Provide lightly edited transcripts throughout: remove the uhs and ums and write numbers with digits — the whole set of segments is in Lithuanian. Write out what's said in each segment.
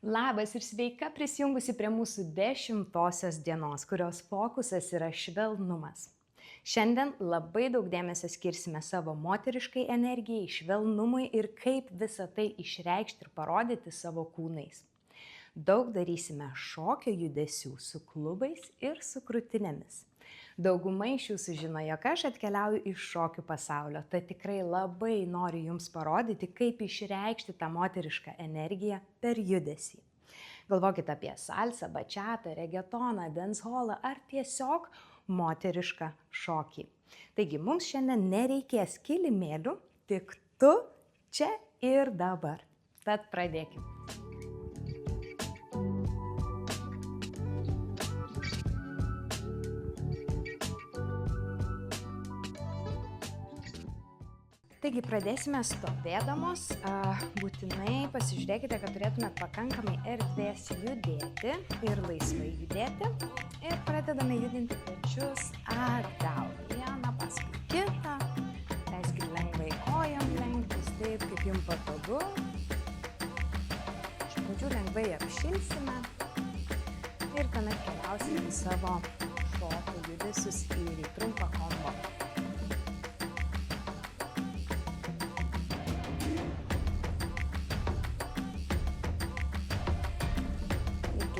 Labas ir sveika prisijungusi prie mūsų 10-osios dienos, kurios fokusas yra švelnumas. Šiandien labai daug dėmesio skirsime savo moteriškai energijai, švelnumui ir kaip visą tai išreikšti ir parodyti savo kūnais. Daug darysime šokio judesių su klubais ir su krūtinėmis. Dauguma iš jūsų žino, jog aš atkeliauju iš šokių pasaulio, tad tikrai labai noriu jums parodyti, kaip išreikšti tą moterišką energiją per judesį. Galvokite apie salsą, bačiatą, regetoną, dancehallą ar tiesiog moterišką šokį. Taigi mums šiandien nereikės kilimėlių, tik tu čia ir dabar. Tad pradėkime. Taigi pradėsime stovėdamos, būtinai pasižiūrėkite, kad turėtumėt pakankamai erdvės judėti ir laisvai judėti. Ir pradedame judinti pečius atgal, vieną paskui kitą. Leiskite lengvai kojom lenktis taip, kaip jums patogu. Iš pradžių lengvai apšilsime ir tuomet keliausime į savo šokio judesius ir į trumpą kombo.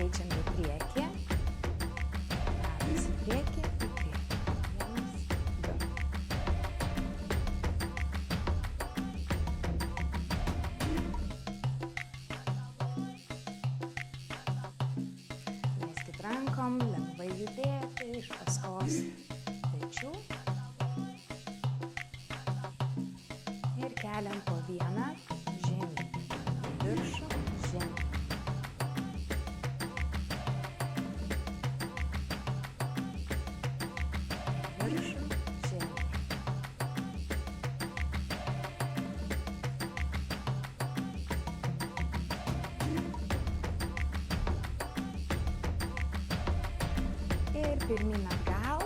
Keičiam į priekį, ratas į priekį, į priekį. 1, 2. Leiskit rankom lengvai judėti iš paskos pečių. Ir keliam po vieną žemyn, viršų, žemyn. Ir pirmyn atgal.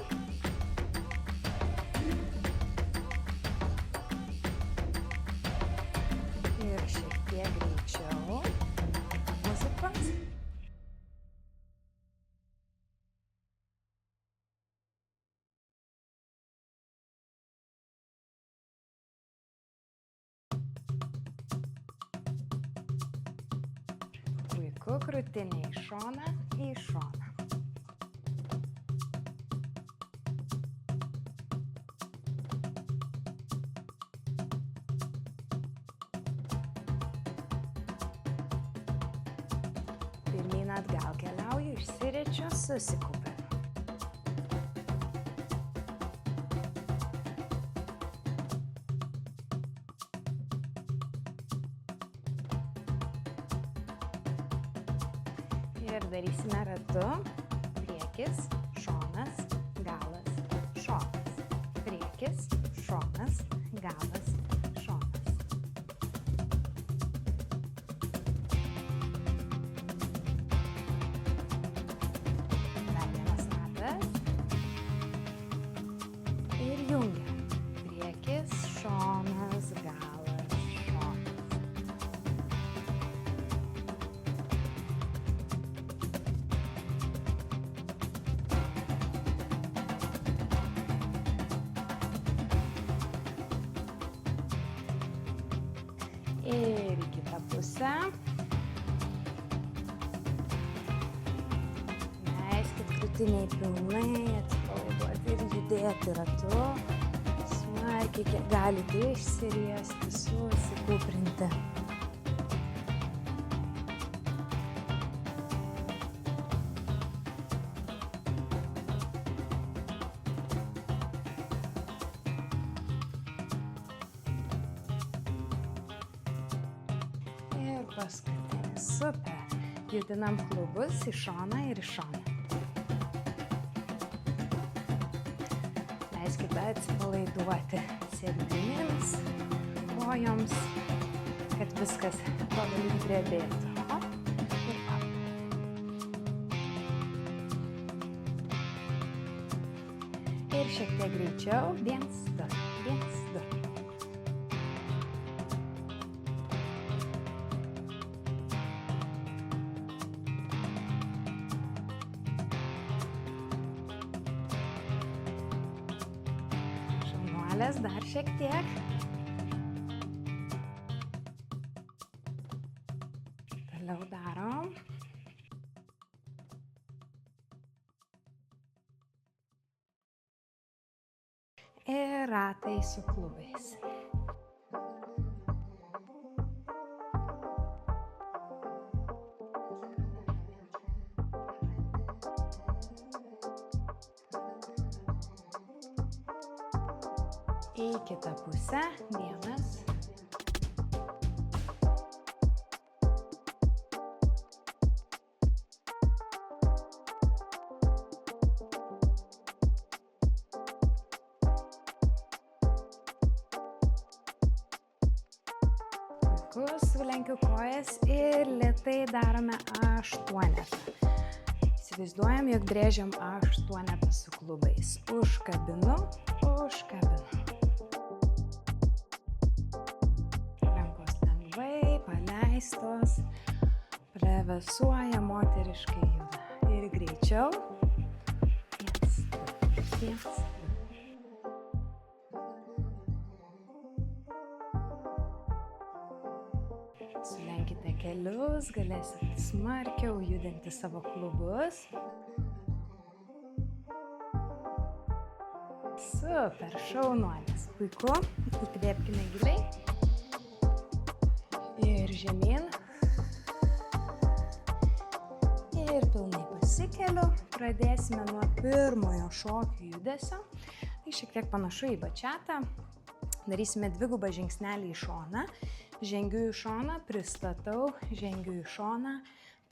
Ir šiek tiek greičiau. Muzikos. Puiku, krūtinė į šoną, į šoną. Pirmyn atgal keliauju, išsiriečiu, susikaupiu. Ir darysime ratu, priekis, šonas, galas, šonas. Priekis, šonas, galas, šonas. Dar vienas ratas. Ir jungia. Priekis, šonas, galas, šonas. Ir į kitą pusę. Leiskit krūtiniai pilnai atsipalaiduoti ir judėti ratu. Smarkiai, kiek galite išsiriesti, susikūprinti. Ir paskutinis. Super. Judinam klubus į šoną ir į šoną. Leiskite atsipalaiduoti sėdynėmis, kojoms, kad viskas pagaliau drebėtų. Op ir op. Ir šiek tiek greičiau. 1, 2, 1, 2. nuolės, dar šiek tiek. Toliau darom. Ir ratai su klubais. Į kitą pusę. Vienas. Sulenkiu kojas ir lėtai darome 8. Įsivaizduojam, jog brėžiam 8 su klubais. Užkabinu, užkabinu. Rankos lengvai paleistos, plevėsuoja, moteriškai juda. Ir greičiau. 1, 2, 1. Sulenkite kelius, galėsite smarkiau judinti savo klubus. Super, šaunuolis. Puiku. Įkvėpkime giliai. Ir žemyn. Ir pilnai pasikeliu. Pradėsime nuo pirmojo šokio judesio. Tai šiek tiek panašu į bačiatą. Darysime dvigubą žingsnelį į šoną. Žengiu į šoną, pristatau, žengiu į šoną,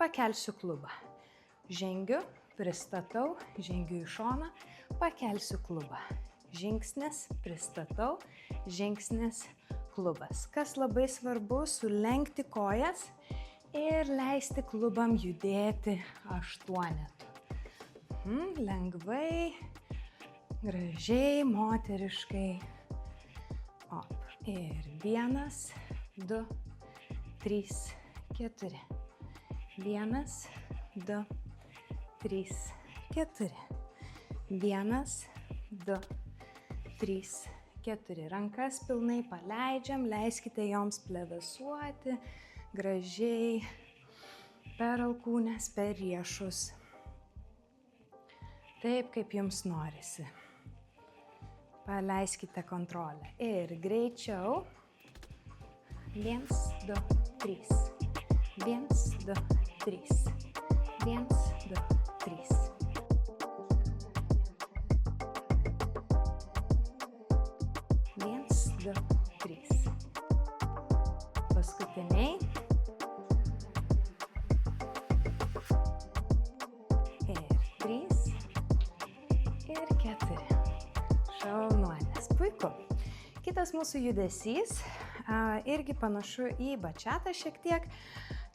pakelsiu klubą. Žengiu, pristatau, žengiu į šoną, pakelsiu klubą. Žingsnis, pristatau, žingsnis, klubas. Kas labai svarbu, sulenkti kojas ir leisti klubam judėti 8. Lengvai, gražiai, moteriškai. Op. Ir 1, 2, 3, 4. 1, 2, 3, 4. 1, 2, 3, 4. Rankas pilnai paleidžiam, leiskite joms plevėsuoti gražiai per alkūnes, per riešus. Taip, kaip jums norisi. Paleiskite kontrolę. Ir greičiau. 1, 2, 3. 1, 2, 3. 1, 2, 3. 1, 2, 3. Paskutiniai. Ir 3. Ir 4. Šaunuolės. Puiku. Kitas mūsų judesys. Irgi panašu į bačiatą šiek tiek.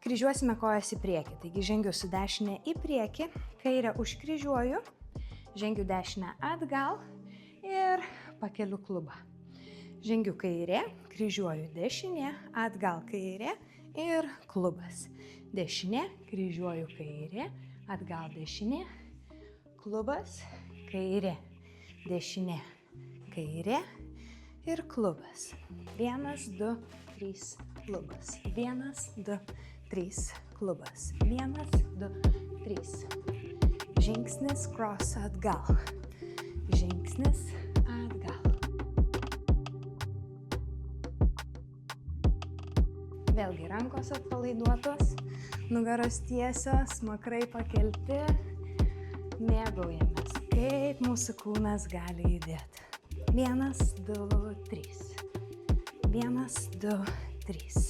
Kryžiuosime kojas į priekį. Taigi žengiu su dešinė į priekį, kairę užkryžiuoju, žengiu dešinę atgal ir pakeliu klubą. Žengiu kairė, kryžiuoju dešinė, atgal kairė ir klubas. Dešinė, kryžiuoju kairė, atgal dešinė, klubas, kairė, dešinė, kairė. Ir klubas. 1, 2, 3, klubas. 1, 2, 3, klubas. 1, 2, 3. Žingsnis, cross atgal. Žingsnis, atgal. Vėlgi rankos atpalaiduotos, nugaros tiesios, smakrai pakelti. Mėgaujamės, kaip mūsų kūnas gali judėti. 1, 2, 3. 1, 2, 3.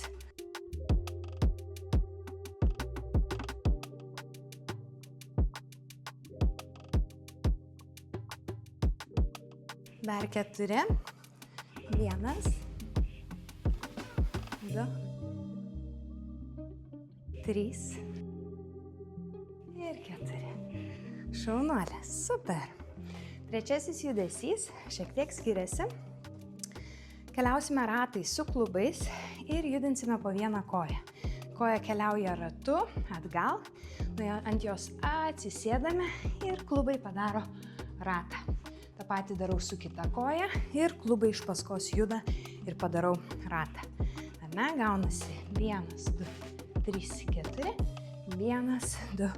Dar 4. 1, 2, 3 ir 4. Šaunuolės, super. Trečiasis judesys šiek tiek skiriasi. Keliausime ratais su klubais ir judinsime po vieną koją. Koja keliauja ratu atgal, ant jos atsisėdame ir klubai padaro ratą. Ta patį darau su kita koja ir klubai iš paskos juda ir padarau ratą. Ar ne? Gaunasi 1, 2, 3, 4. 1, 2,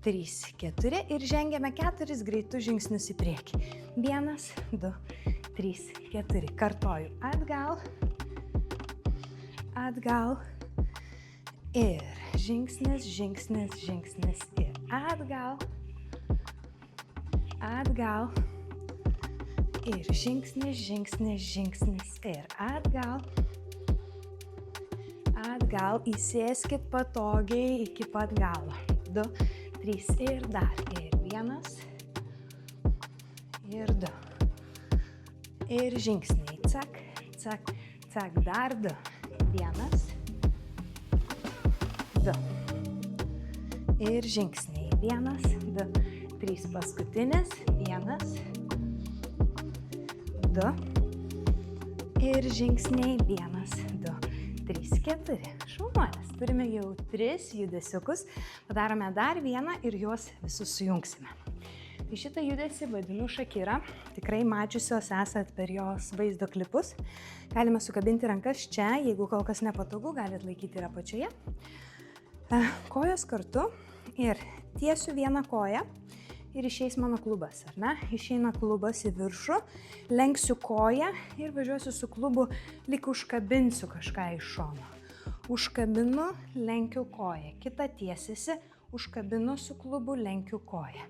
3, 4 ir žengiame 4 greitus žingsnius į priekį. 1, 2, 3, 4. Kartoju. Atgal. Atgal. Ir žingsnis, žingsnis, žingsnis. Ir atgal. Atgal. Ir žingsnis, žingsnis, žingsnis. Ir atgal. Atgal. Įsėskit patogiai iki pat galo. 2, 3 ir dar. Ir 1. Ir 2. Ir žingsniai. Cak, cak, cak. Dar 2. 1. 2. Ir žingsniai. 1, 2, 3. Paskutinis. 1. 2. Ir žingsniai. 1, 2, 3, 4. Šaunuolis. Turime jau 3 judesiukus. Padarome dar vieną ir juos visus sujungsime. Tai šitą judesį vadinu Shakira. Tikrai mačiusios esat per jos vaizdo klipus. Galime sukabinti rankas čia, jeigu kol kas nepatogu, galite laikyti ir apačioje. Kojos kartu ir tiesiu vieną koją ir išeis mano klubas, ar ne? Išeina klubas į viršų, lenksiu koją ir važiuosiu su klubu, lyg užkabinsiu kažką iš šono. Užkabinu, lenkiu koją. Kita tiesiasi, užkabinu su klubu, lenkiu koją.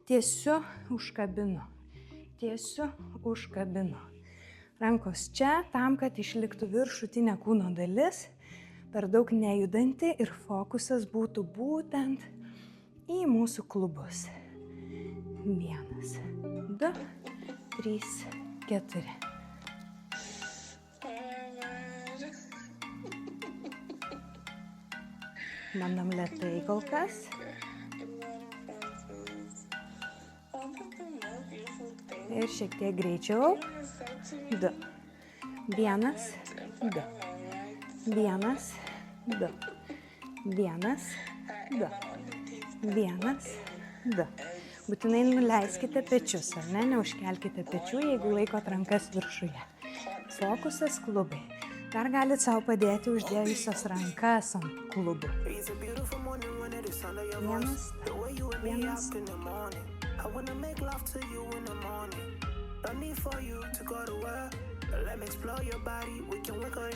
Tiesiu, užkabinu. Tiesiu, užkabinu. Rankos čia, tam, kad išliktų viršutinė kūno dalis, per daug nejudanti ir fokusas būtų būtent į mūsų klubus. 1, 2, 3, 4. Bandom lėtai kol kas. Ir šiek tiek greičiau. 2. 1, 2. 1, 2. 1, 2. 1, 2. Būtinai nuleiskite pečius, ar ne? Neužkelkite pečių, jeigu laikot rankas viršuje. Fokusas klubai. Dar galite savo padėti uždėjusios rankas ant klubų. 1, 1.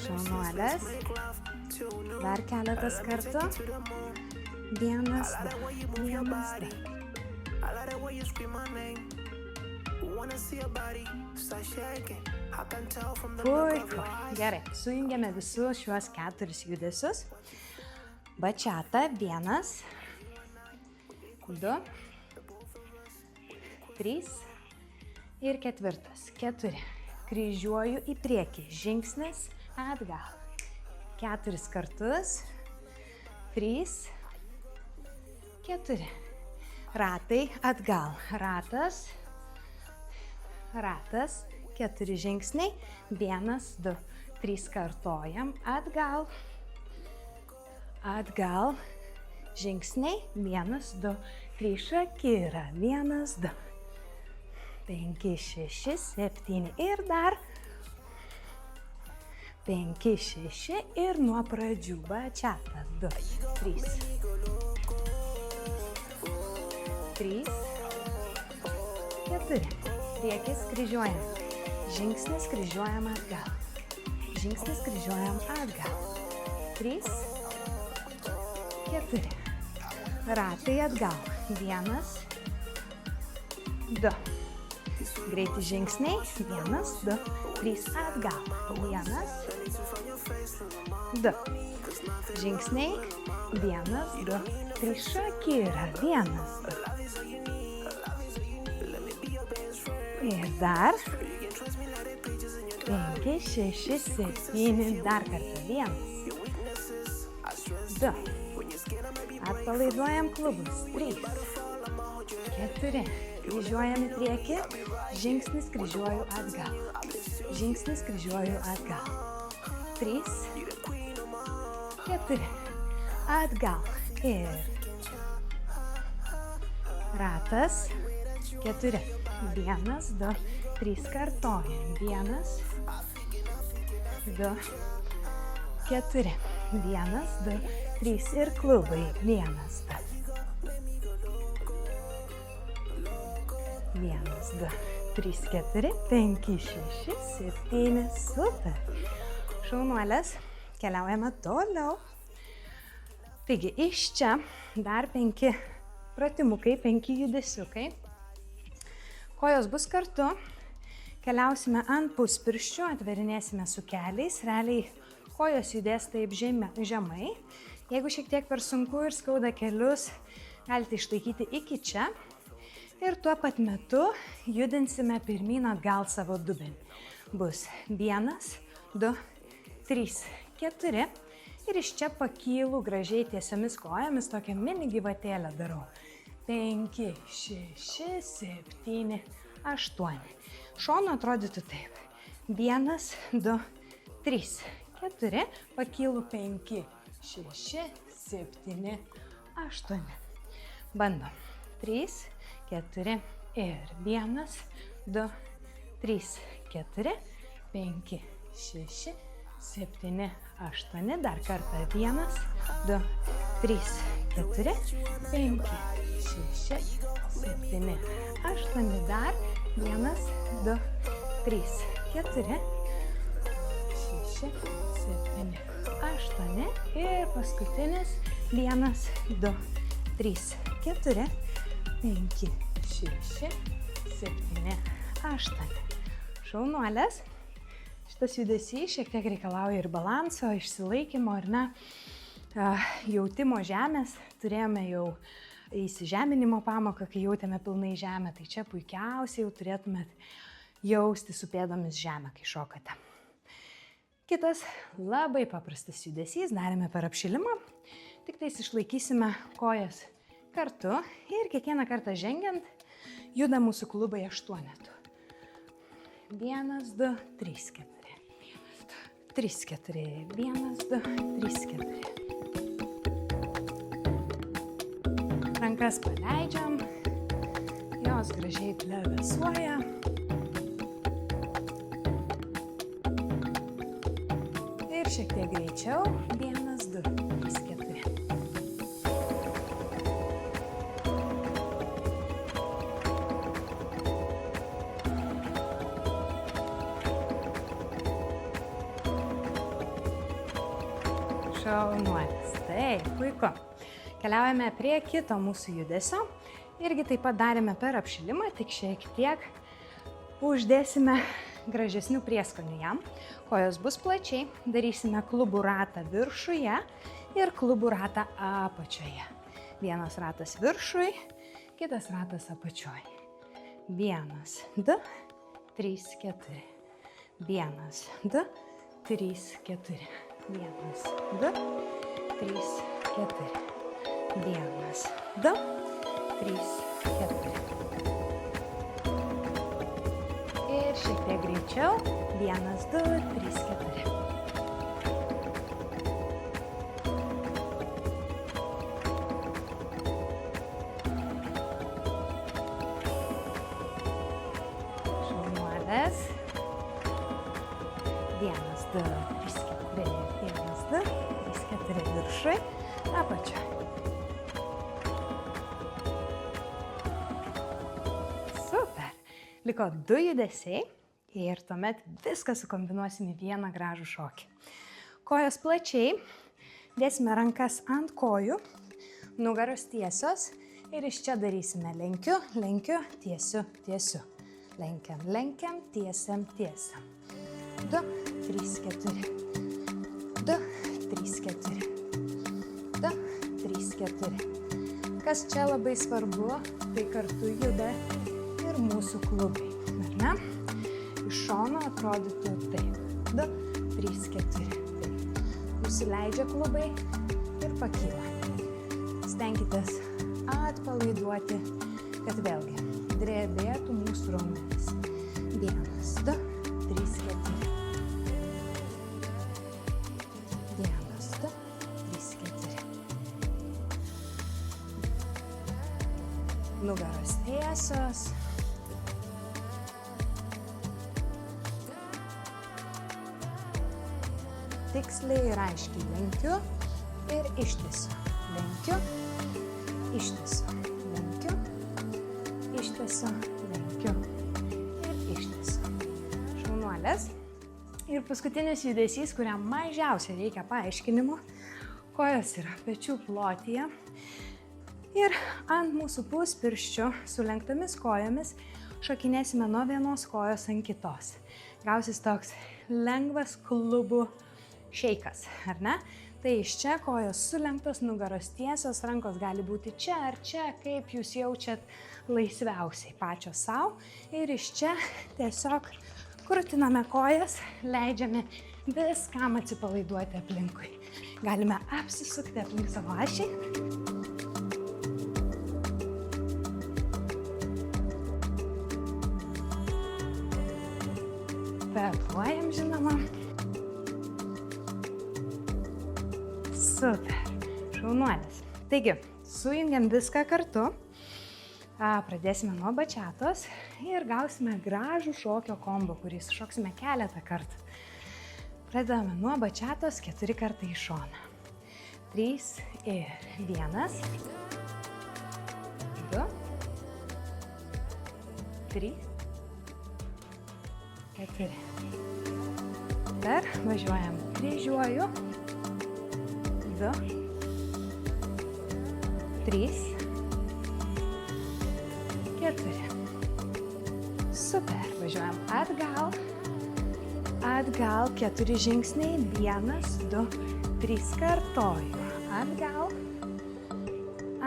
Šaunuolės. Dar keletas kartų. 1, 2. 1, 2. Puiku. Gerai, sujungiame visus šiuos 4 judesius. Bačiata. 1, 2, 3 ir 4. 4. Kryžiuoju į priekį. Žingsnis atgal. 4 kartus. 3, 4. Ratai atgal. Ratas. Ratas. 4 žingsniai. 1, 2, 3 kartojam. Atgal. Atgal. Žingsniai. 1, 2, 3 Shakira. 1, 2. 5, 6, 7 ir dar. 5, 6 ir nuo pradžių bačiata. 2, 3. 3, 4. Priekis kryžiuojam. Žingsnis kryžiuojam atgal. Žingsnis kryžiuojam atgal. 3, 4. Ratai atgal. 1, 2. Greiti žingsniai. 1, 2, 3 atgal. 1, 2. Žingsniai. 1, 2, 3 Shakira. 1, 2. Ir dar. 5, 6, 7. Dar kartą. 1, 2. Atpalaiduojam klubus. 3, 4. Kryžiuojam į priekį. Žingsnis kryžiuoju atgal. Žingsnis kryžiuoju atgal. 3, 4. Atgal. Ir ratas. 4. 1, 2, 3 kartojam. 1, 2, 4. 1, 2, 3 ir klubai. 1, 2. 1, 2, 3, 4, 5, 6, 7. Super. Šaunuolės. Keliaujame toliau. Taigi, iš čia dar 5 pratimukai, 5 judesiukai. Kojos bus kartu. Keliausime ant puspirščių, atverinėsime su keliais. Realiai kojos judės taip žemai. Jeigu šiek tiek per sunku ir skauda kelius, galite išlaikyti iki čia. Ir tuo pat metu judinsime pirmyn atgal savo dubenį. Bus 1, 2, 3, 4. Ir iš čia pakylu gražiai tiesiomis kojomis, tokią mini gyvatėlę darau. 5, 6, 7, 8. Šonu atrodytų taip. 1, 2, 3, 4. Pakylu 5, 6, 7, 8. Bandom. 3, 4 ir 1, 2, 3, 4, 5, 6, 7, 8. Dar kartą. 1, 2, 3, 4, 5, 6, 7, 8. Dar. 1, 2, 3, 4, 6, 7, 8. Ir paskutinis. 1, 2, 3, 4, 5, 6, 7, 8. Šaunuolės. Šitas judesys šiek tiek reikalauja ir balanso, išsilaikymo, ar ne, jautimo žemės. Turėjome jau įsižeminimo pamoką, kai jautėme pilnai žemę, tai čia puikiausiai jau turėtumėt jausti su pėdomis žemę, kai šokate. Kitas labai paprastas judesys, darėme per apšilimą, tik tais išlaikysime kojas kartu ir kiekvieną kartą žengiant juda mūsų klubai 8. 1, 2, 3, 4. 3, 4, 1, 2, 3, 4. Rankas paleidžiam, jos gražiai plevėsuoja. Ir šiek tiek greičiau. 1, 2, 3, 4. Šaunuolis. Taip, puiku. Keliaujame prie kito mūsų judesio. Irgi taip pat darėme per apšilimą, tik šiek tiek uždėsime gražesnių prieskonių jam. Kojos bus plačiai, darysime klubų ratą viršuje ir klubų ratą apačioje. Vienas ratas viršui, kitas ratas apačioj. 1, 2, 3, 4. 1, 2, 3, 4. 1, 2, 3, 4. 1, 2, 3, 4. Ir šiek tiek greičiau. 1, 2, 3, 4. Šaunuolės. 1, 2, 3, 4. 1, 2, 3, 4 viršui, apačioj. Super. Liko 2 judesiai ir tuomet viską sukombinuosim į vieną gražų šokį. Kojos plačiai, dėsime rankas ant kojų, nugaros tiesios ir iš čia darysime lenkiu, lenkiu, tiesiu, tiesiu. Lenkiam, lenkiam, tiesiam, tiesiam. 2, 3, 4. 2, 3, 4. 2, 3, 4. Kas čia labai svarbu, tai kartu juda ir mūsų klubai, ar ne? Iš šono atrodytų taip. 2, 3, 4. Taip. Nusileidžia klubai ir pakyla. Stenkitės atpalaiduoti, kad vėlgi drebėtų mūsų raumenys. 1, 2, 3, 4. 1, 2, 3, 4. nugaros tiesios. Tiksliai ir aiškiai lenkiu ir ištiesiu. Lenkiu, ištiesiu. Lenkiu, ištiesiu. Lenkiu ir ištiesiu. Šaunuolės. Ir paskutinis judesys, kuriam mažiausiai reikia paaiškinimo. Kojos yra pečių plotyje. Ir ant mūsų puspirščių su lenktomis kojomis šokinėsime nuo vienos kojos ant kitos. Gausis toks lengvas klubų šeikas, ar ne? Tai iš čia kojos sulenktos, nugaros tiesios, rankos gali būti čia ar čia, kaip jūs jaučiat laisviausiai pačios savo. Ir iš čia tiesiog krūtiname kojas, leidžiame viskam atsipalaiduoti aplinkui. Galime apsisukti aplink savo ašį. Kvėpuojam, žinoma. Super. Šaunuolis. Taigi, sujungiam viską kartu. Pradėsime nuo bačiatos ir gausime gražų šokio kombo, kurį šoksime keletą kartų. Pradedame nuo bačiatos 4 kartai į šoną. 3 ir 1. 2. 3. 4. Dar važiuojam kryžiuoju. 2. 3. 4. Super. Važiuojam atgal. Atgal 4 žingsniai. 1, 2, 3 kartoju. Atgal.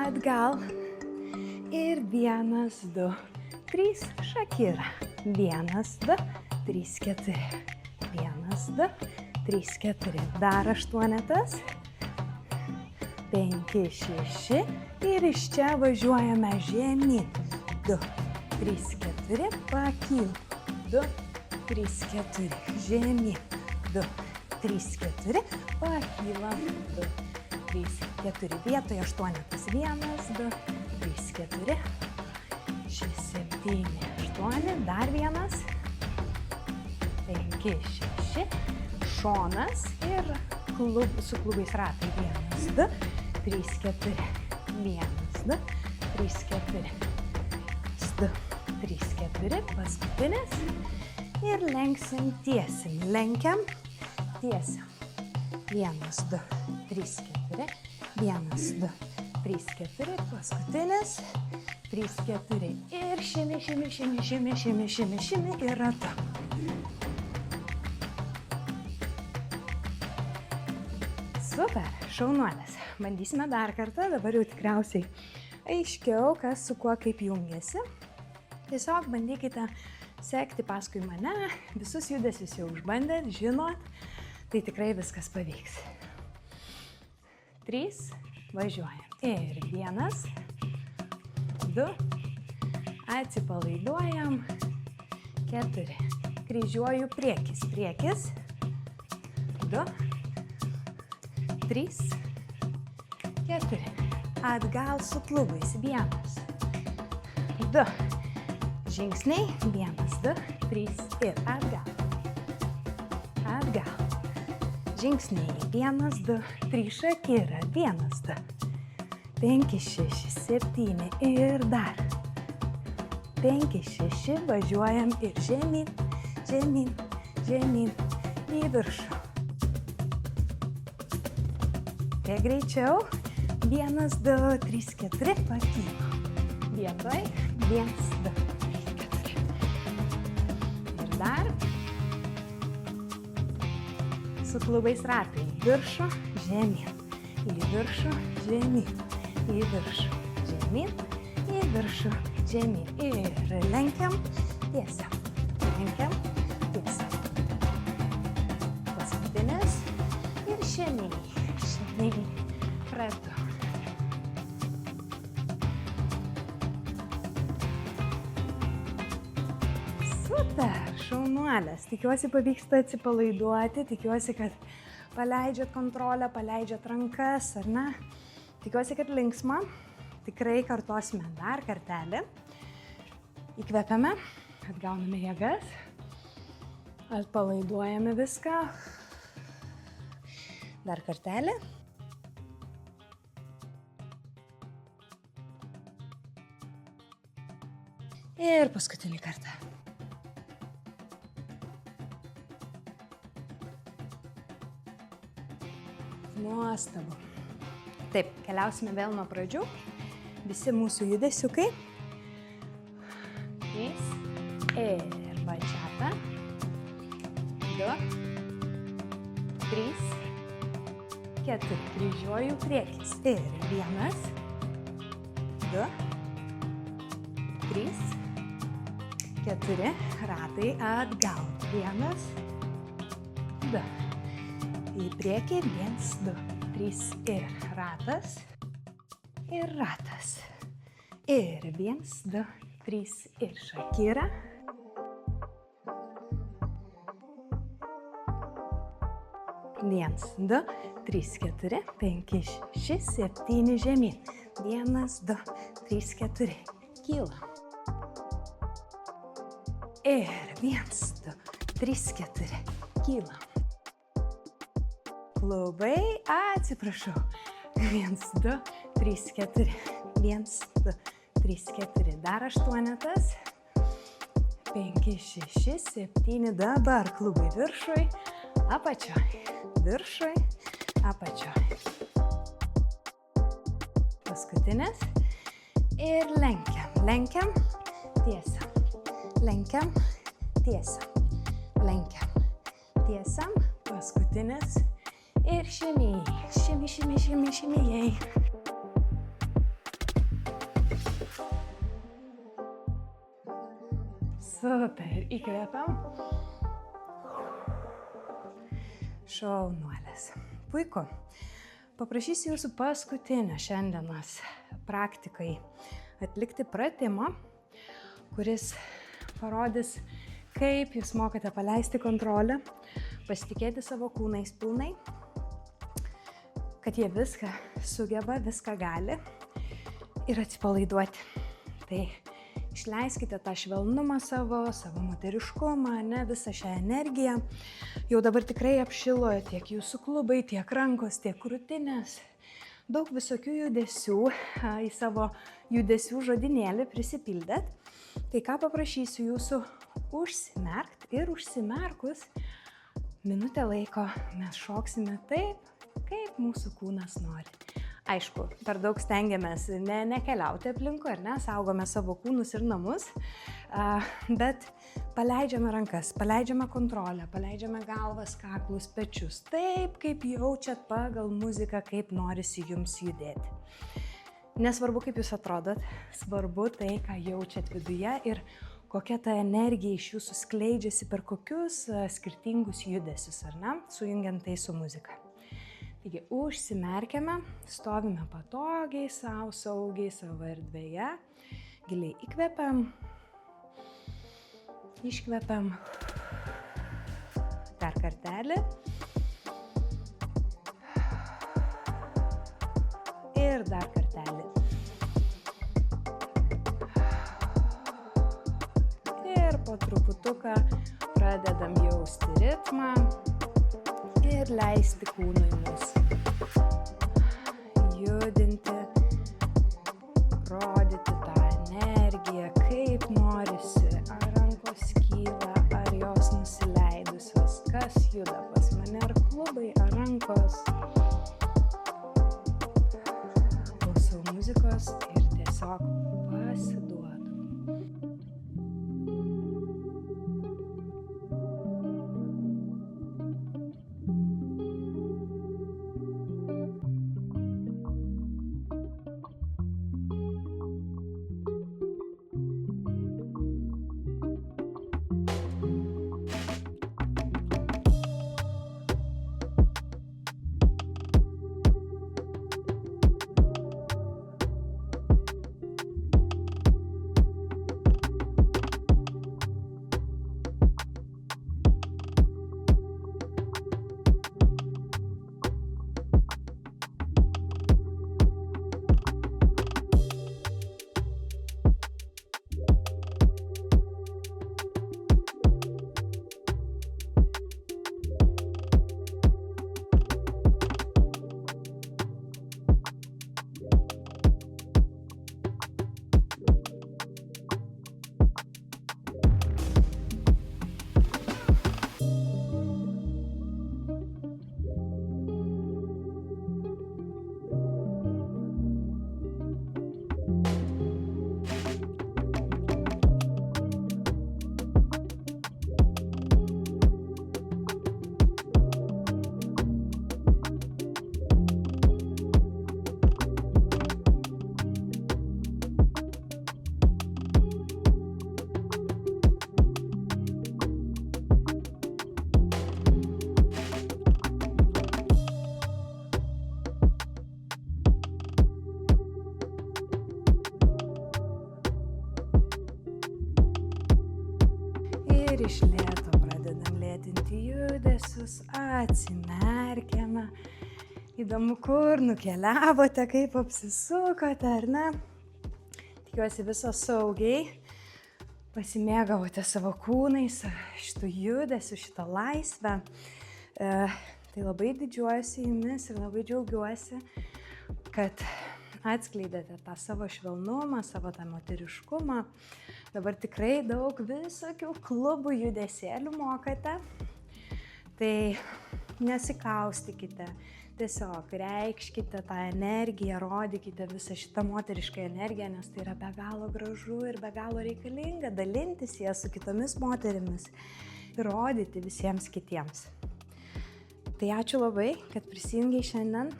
Atgal. Ir 1, 2, 3. Šakira. 1, 2, 3, 4. 1, 2, 3, 4. Dar 8. 5, 6. Ir iš čia važiuojame žemyn. 2, 3, 4. Pakyl. 2, 3, 4. Žemyn. 2, 3, 4. Pakylam. 2, 3, 4. Vietoje 8. 1, 2, 3, 4. 6, 7, 8. Dar 1. 5, 6. Šonas ir su klubais ratai. 1, 2, 3, 4. 1, 2, 3, 4. 2, 3, 4. Paskutinis. Ir lenksim, tiesim. Lenkiam, tiesiam. 1, 2, 3, 4. 1, 2, 3, 4. Paskutinis. 3, 4. Ir šimi, šimi, šimi, šimi, šimi, šimi, šimi ir ratu. Super, šaunuolės. Bandysime dar kartą, dabar jau tikriausiai aiškiau, kas su kuo kaip jungiasi. Tiesiog bandykite sekti paskui mane, visus judesius jau išbandėt, žinot, tai tikrai viskas pavyks. 3, važiuojam. Ir 1, 2, atsipalaiduojam, 4, kryžiuoju priekis, priekis, 2, 3, 4, atgal su klubais, 1, 2, žingsniai, 1, 2, 3 ir atgal, atgal, žingsniai, 1, 2, 3 šakira, 1, 2, 5, 6, 7 ir dar, 5, 6, važiuojam ir žemyn, žemyn, žemyn, į viršų. Kiek greičiau. 1, 2, 3, 4, pakylu. Vietoj. 1, 2, 3, 4. Ir dar. Su klubais ratai. Viršų, žemyn. Į viršų, žemyn. Į viršų, žemyn. Į viršų, žemyn. Ir lenkiam, tiesiam. Lenkiam, tiesiam. Paskutinis. Ir žemyn. Ratu. Super, šaunuolės. Tikiuosi pavyksta atsipalaiduoti, tikiuosi, kad paleidžiat kontrolę, paleidžiat rankas, ar ne? Tikiuosi, kad linksma. tikrai kartosime dar kartelį. Įkvepiame, atgauname jėgas, atpalaiduojame viską. Dar kartelį. Ir paskutinį kartą. Nuostabu. Taip, keliausime vėl nuo pradžių. Visi mūsų judesiukai. 3 ir bačiata. 2, 3, 4. Kryžiuoju priekis. Ir 1, 2, 3, 4. Ratai atgal. 1, 2. Į priekį. 1, 2, 3 ir ratas. Ir ratas. Ir 1, 2, 3 ir šakira. 1, 2, 3, 4, 5, 6, 7 žemyn. 1, 2, 3, 4. Kyla. Ir 1, 2, 3, 4. Kyla. Labai atsiprašau. 1, 2, 3, 4. 1, 2, 3, 4. Dar 8. 5, 6, 7. Dabar klubai viršui, apačioj. Viršui, apačioj. Paskutinis. Ir lenkiam. Lenkiam, tiesiam. Lenkiam, tiesiam. Lenkiam, tiesiam. Paskutinis. Ir šimėjai. Šimėjai. Super. Įkvepiam. Šaunuolės. Puiku. Paprašysiu jūsų paskutinę šiandienos praktikai atlikti pratimą, kuris parodys, kaip jūs mokate paleisti kontrolę, pasitikėti savo kūnais pilnai, kad jie viską sugeba, viską gali ir atsipalaiduoti. Tai išleiskite tą švelnumą savo moteriškumą, visą šią energiją. Jau dabar tikrai apšilo tiek jūsų klubai, tiek rankos, tiek krūtinės. Daug visokių judesių į savo judesių žodynėlį prisipildėt. Tai ką paprašysiu jūsų užsimerkt ir užsimerkus minutę laiko mes šoksime taip, kaip mūsų kūnas nori. Aišku, per daug stengiamės nekeliauti aplinkui, saugome savo kūnus ir namus, bet paleidžiame rankas, paleidžiame kontrolę, paleidžiame galvas, kaklus, pečius, taip, kaip jaučiat pagal muziką, kaip norisi jums judėti. Nesvarbu, kaip jūs atrodot, svarbu tai, ką jaučiat viduje ir kokia ta energija iš jūsų skleidžiasi per kokius skirtingus judesius, sujungiant tai su muzika. Taigi, užsimerkiame, stovime patogiai, saugiai savo erdvėje, giliai įkvepiam, iškvepiam, dar kartelį ir dar kartelį. Ir po truputuką pradedam jausti ritmą ir leisti kūnui mus judinti, rodyti tą energiją, kaip norisi, ar rankos kyla, ar jos nusileidusios, kas juda pas mane, ar klubai, ar rankos. Klausau muzikos ir tiesiog pasiduodu. ir iš lėto pradedam lėtinti judesius, atsimerkiame. Įdomu, kur nukeliavote, kaip apsisukote, ar ne? Tikiuosi visos saugiai pasimėgavote savo kūnais, šitų judesių, šitą laisvę. Tai labai didžiuojuosi jumis ir labai džiaugiuosi, kad atskleidėte tą savo švelnumą, savo tą moteriškumą. Dabar tikrai daug visokių klubų judesėlių mokate. Tai nesikaustykite, tiesiog reikškite tą energiją, rodykite visą šitą moterišką energiją, nes tai yra be galo gražu ir be galo reikalinga dalintis ją su kitomis moterimis ir rodyti visiems kitiems. Tai ačiū labai, kad prisijungiai šiandien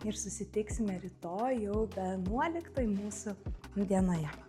ir susitiksime rytoj jau 11 mūsų dienoje.